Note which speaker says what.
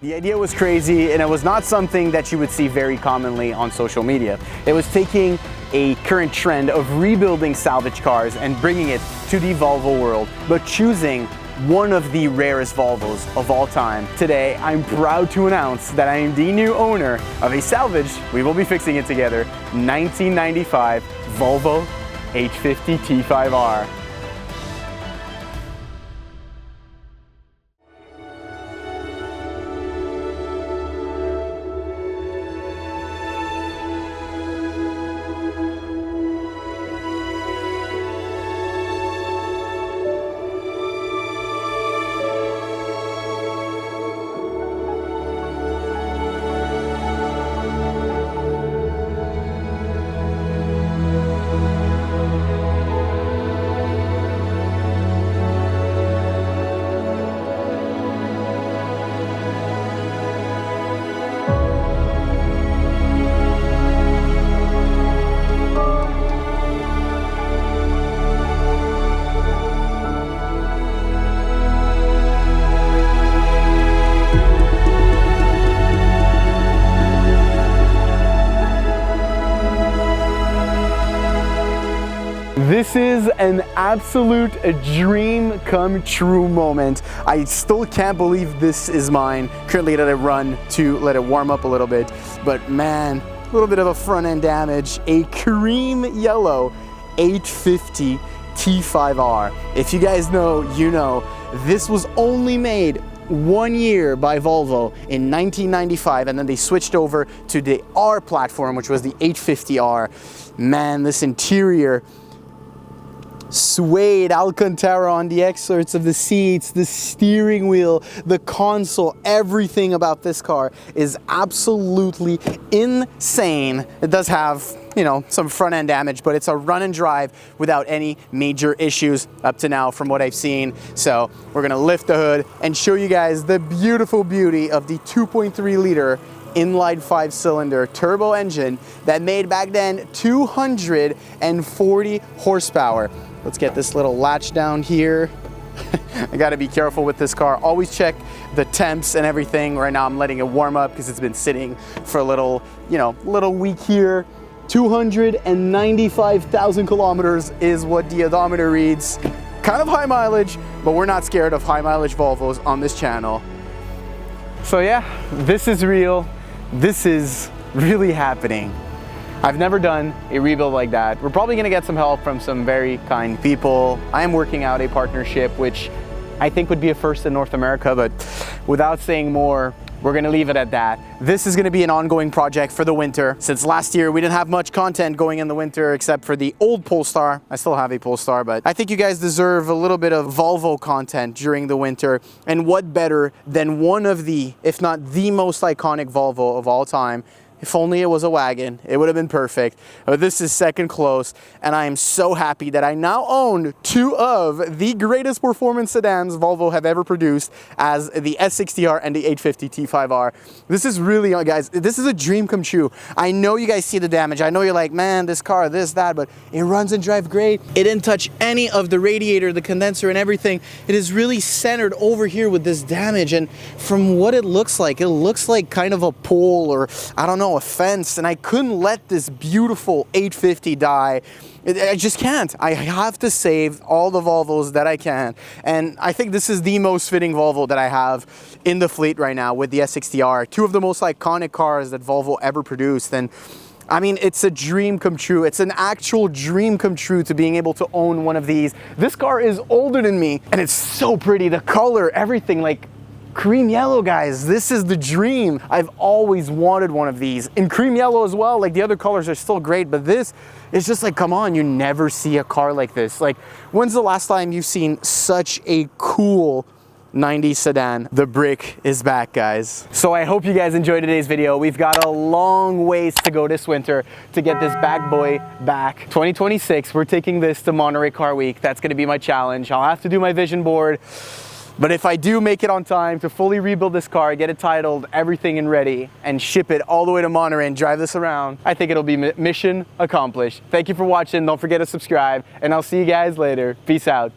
Speaker 1: The idea was crazy, and it was not something that you would see very commonly on social media. It was taking a current trend of rebuilding salvage cars and bringing it to the Volvo world, but choosing one of the rarest Volvos of all time. Today, I'm proud to announce that I am the new owner of a salvage, we will be fixing it together, 1995 Volvo H50 T5R. This is an absolute dream come true moment. I still can't believe this is mine. Currently let it run to let it warm up a little bit, but man, a little bit of a front end damage. A cream yellow 850 T5R. If you guys know, you know, this was only made 1 year by Volvo in 1995, and then they switched over to the R platform, which was the 850R. Man, this interior, suede Alcantara on the excerpts of the seats, the steering wheel, the console, everything about this car is absolutely insane. It does have, you know, some front end damage, but it's a run and drive without any major issues up to now from what I've seen. So we're gonna lift the hood and show you guys the beautiful beauty of the 2.3 liter inline 5-cylinder turbo engine that made back then 240 horsepower. Let's get this little latch down here. I gotta be careful with this car. Always check the temps and everything. Right now I'm letting it warm up because it's been sitting for a little, you know, little week here. 295,000 kilometers is what the odometer reads. Kind of high mileage, but we're not scared of high mileage Volvos on this channel. So yeah, this is real. This is really happening. I've never done a rebuild like that. We're probably gonna get some help from some very kind people. I am working out a partnership, which I think would be a first in North America, but without saying more, we're gonna leave it at that. This is gonna be an ongoing project for the winter. Since last year, we didn't have much content going in the winter except for the old Polestar. I still have a Polestar, but I think you guys deserve a little bit of Volvo content during the winter. And what better than one of the, if not the most iconic Volvo of all time. If only it was a wagon, it would have been perfect. But this is second close, and I am so happy that I now own two of the greatest performance sedans Volvo have ever produced, as the S60R and the 850 T5R. This is really, guys, this is a dream come true. I know you guys see the damage. I know you're like, man, this car, this, that, but it runs and drives great. It didn't touch any of the radiator, the condenser, and everything. It is really centered over here with this damage, and from what it looks like kind of a pole, or I don't know, a fence, and I couldn't let this beautiful 850 die. I just can't. I have to save all the Volvos that I can, and I think this is the most fitting Volvo that I have in the fleet right now with the S60R, two of the most iconic cars that Volvo ever produced. And I mean, it's a dream come true. It's an actual dream come true to being able to own one of these. This car is older than me, and it's so pretty. The color, everything, like cream yellow, guys. This is the dream. I've always wanted one of these. In cream yellow as well, like the other colors are still great, but this is just like, come on, you never see a car like this. Like, when's the last time you've seen such a cool 90s sedan? The brick is back, guys. So I hope you guys enjoyed today's video. We've got a long ways to go this winter to get this bad boy back. 2026, we're taking this to Monterey Car Week. That's gonna be my challenge. I'll have to do my vision board. But if I do make it on time to fully rebuild this car, get it titled, everything and ready, and ship it all the way to Monterey and drive this around, I think it'll be mission accomplished. Thank you for watching. Don't forget to subscribe, and I'll see you guys later. Peace out.